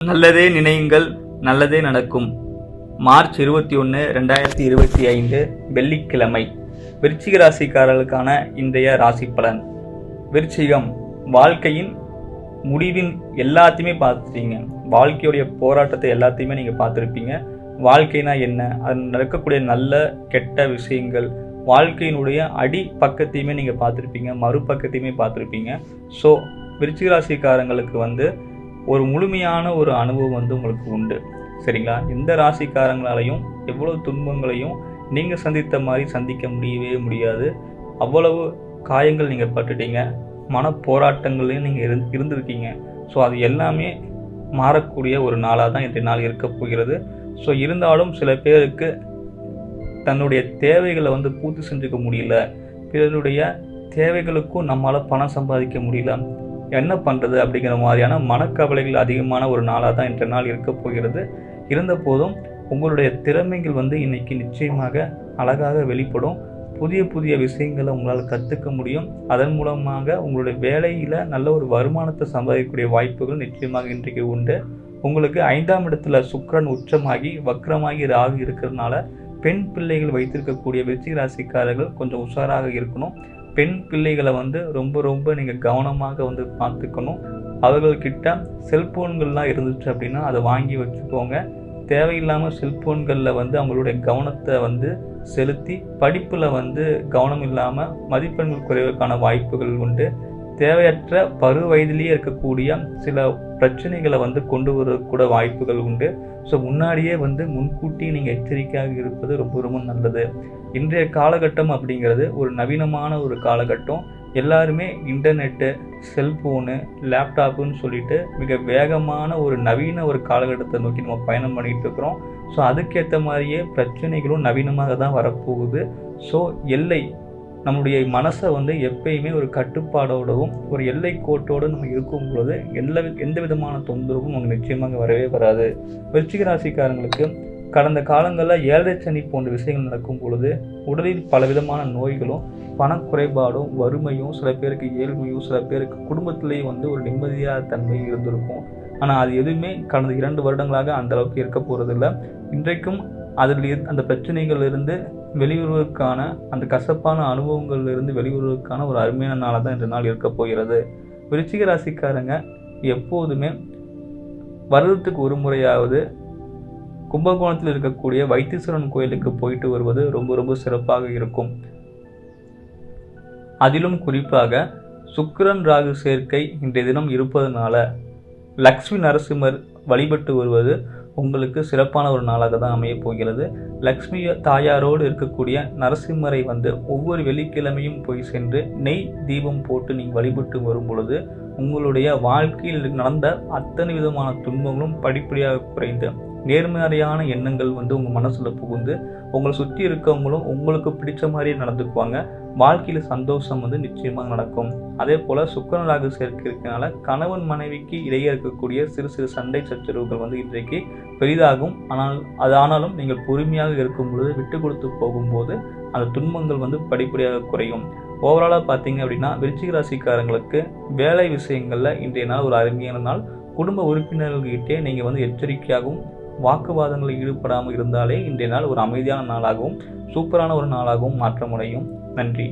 நல்லதே நினையுங்கள், நல்லதே நடக்கும். மார்ச் 21, 2025 வெள்ளிக்கிழமை. விருச்சிக ராசிக்காரர்களுக்கான இன்றைய ராசி பலன். விருச்சிகம், வாழ்க்கையின் முடிவின் எல்லாத்தையுமே பார்த்துட்டீங்க. வாழ்க்கையுடைய போராட்டத்தை எல்லாத்தையுமே நீங்கள் பார்த்துருப்பீங்க. வாழ்க்கைனா என்ன, அது நடக்கக்கூடிய நல்ல கெட்ட விஷயங்கள், வாழ்க்கையினுடைய அடி பக்கத்தையுமே நீங்கள் பார்த்துருப்பீங்க, மறுபக்கத்தையுமே பார்த்துருப்பீங்க. ஸோ விருச்சிக ராசிக்காரங்களுக்கு ஒரு முழுமையான ஒரு அனுபவம் உங்களுக்கு உண்டு. சரிங்களா? எந்த ராசிக்காரங்களாலையும் எவ்வளவு துன்பங்களையும் நீங்கள் சந்தித்த மாதிரி சந்திக்க முடியவே முடியாது. அவ்வளவு காயங்கள் நீங்கள் பட்டுட்டீங்க, மன போராட்டங்களையும் நீங்கள் இருந்திருக்கீங்க. ஸோ அது எல்லாமே மாறக்கூடிய ஒரு நாளாக தான் இன்றைய நாள் இருக்க போகிறது. ஸோ இருந்தாலும் சில பேருக்கு தன்னுடைய தேவைகளை பூர்த்தி செஞ்சுக்க முடியல, பிறருடைய தேவைகளுக்கும் நம்மளால் பணம் சம்பாதிக்க முடியல, என்ன பண்ணுறது அப்படிங்கிற மாதிரியான மனக்கவலைகள் அதிகமான ஒரு நாளாக தான் இன்றைய நாள் இருக்க போகிறது. இருந்த போதும் உங்களுடைய திறமைகள் இன்னைக்கு நிச்சயமாக அழகாக வெளிப்படும். புதிய புதிய விஷயங்களை உங்களால் கற்றுக்க முடியும். அதன் மூலமாக உங்களுடைய வேலையில் நல்ல ஒரு வருமானத்தை சம்பாதிக்கக்கூடிய வாய்ப்புகள் நிச்சயமாக இன்றைக்கு உண்டு. உங்களுக்கு 5ஆம் இடத்துல சுக்கிரன் உச்சமாகி வக்ரமாகி ராகு இருக்கிறதுனால பெண் பிள்ளைகள் வைத்திருக்கக்கூடிய விருச்சிக ராசிக்காரர்கள் கொஞ்சம் உஷாராக இருக்கணும். பெண் பிள்ளைகளை ரொம்ப நீங்கள் கவனமாக பார்த்துக்கணும். அவர்கள்கிட்ட செல்ஃபோன்கள்லாம் இருந்துச்சு அப்படின்னா அதை வாங்கி வச்சுக்கோங்க. தேவையில்லாமல் செல்ஃபோன்களில் அவங்களுடைய கவனத்தை செலுத்தி படிப்பில் கவனம் இல்லாமல் மதிப்பெண்கள் குறைவதற்கான வாய்ப்புகள் உண்டு. தேவையற்ற பரு வயதிலேயே இருக்கக்கூடிய சில பிரச்சனைகளை கொண்டு வரக்கூட வாய்ப்புகள் உண்டு. ஸோ முன்னாடியே முன்கூட்டி நீங்கள் எச்சரிக்கையாக இருப்பது ரொம்ப நல்லது. இன்றைய காலகட்டம் அப்படிங்கிறது ஒரு நவீனமான ஒரு காலகட்டம். எல்லாருமே இன்டர்நெட்டு, செல்ஃபோனு, லேப்டாப்புன்னு சொல்லிட்டு மிக வேகமான ஒரு நவீன ஒரு காலகட்டத்தை நோக்கி நம்ம பயணம் பண்ணிகிட்டு இருக்கிறோம். ஸோ அதுக்கேற்ற மாதிரியே பிரச்சனைகளும் நவீனமாக தான் வரப்போகுது. ஸோ நம்முடைய மனசை எப்பயுமே ஒரு கட்டுப்பாடோடவும் ஒரு எல்லை கோட்டோடு நம்ம இருக்கும் பொழுது எந்த விதமான தொந்தரவும் நமக்கு நிச்சயமாக வரவே வராது. விருச்சிக ராசிக்காரங்களுக்கு கடந்த காலங்களில் 7 சனி போன்ற விஷயங்கள் நடக்கும் பொழுது உடலில் பலவிதமான நோய்களும், பணக்குறைபாடும், வறுமையும், சில பேருக்கு ஏழ்மையும், சில பேருக்கு குடும்பத்திலேயே ஒரு நிம்மதியான தன்மை இருந்திருக்கும். ஆனால் அது எதுவுமே கடந்த 2 வருடங்களாக அந்த அளவுக்கு இருக்க போகிறதில்ல. இன்றைக்கும் அதில் அந்த பிரச்சனைகளிலிருந்து வெளிவருவதற்கான, அந்த கசப்பான அனுபவங்களிலிருந்து வெளிவருவதற்கான ஒரு அருமையான நாளாக தான் இந்த நாள் இருக்க போகிறது. விருச்சிக ராசிக்காரங்க எப்போதுமே வருடத்துக்கு ஒரு முறையாவது கும்பகோணத்தில் இருக்கக்கூடிய வைத்தீஸ்வரன் கோயிலுக்கு போயிட்டு வருவது ரொம்ப சிறப்பாக இருக்கும். அதிலும் குறிப்பாக சுக்கிரன் ராகு சேர்க்கை இன்றைய தினம் இருப்பதனால லக்ஷ்மி நரசிம்மர் வழிபட்டு வருவது உங்களுக்கு சிறப்பான ஒரு நாளாக தான் அமையப் போகிறது. லக்ஷ்மி தாயாரோடு இருக்கக்கூடிய நரசிம்மரை ஒவ்வொரு வெள்ளிக்கிழமையும் போய் சென்று நெய் தீபம் போட்டு நீங்கள் வழிபட்டு வரும் பொழுது உங்களுடைய வாழ்க்கையில் நடந்த அத்தனை விதமான துன்பங்களும் படிப்படியாக குறைந்து நேர்மறையான எண்ணங்கள் உங்கள் மனசில் புகுந்து உங்களை சுற்றி இருக்கவங்களும் உங்களுக்கு பிடிச்ச மாதிரியே நடந்துக்குவாங்க. வாழ்க்கையில் சந்தோஷம் நிச்சயமாக நடக்கும். அதே போல் சுக்கிரன் ராகு சேர்க்கை இருக்கனால கணவன் மனைவிக்கு இடையே இருக்கக்கூடிய சிறு சண்டை சச்சரவுகள் இன்றைக்கு பெரிதாகும். ஆனாலும் நீங்கள் பொறுமையாக இருக்கும் பொழுது விட்டு கொடுத்து போகும்போது அந்த துன்பங்கள் படிப்படியாக குறையும். ஓவராலாக பார்த்தீங்க அப்படின்னா விருச்சிக ராசிக்காரங்களுக்கு வேலை விஷயங்களில் இன்றைய நாள் ஒரு அருமையான நாள். குடும்ப உறுப்பினர்கள்கிட்டே நீங்கள் எச்சரிக்கையாகவும் வாக்குவாதங்களில் ஈடுபடாமல் இருந்தாலே இன்றைய நாள் ஒரு அமைதியான நாளாகவும் சூப்பரான ஒரு நாளாகவும் மாற்றமடையும். நன்றி.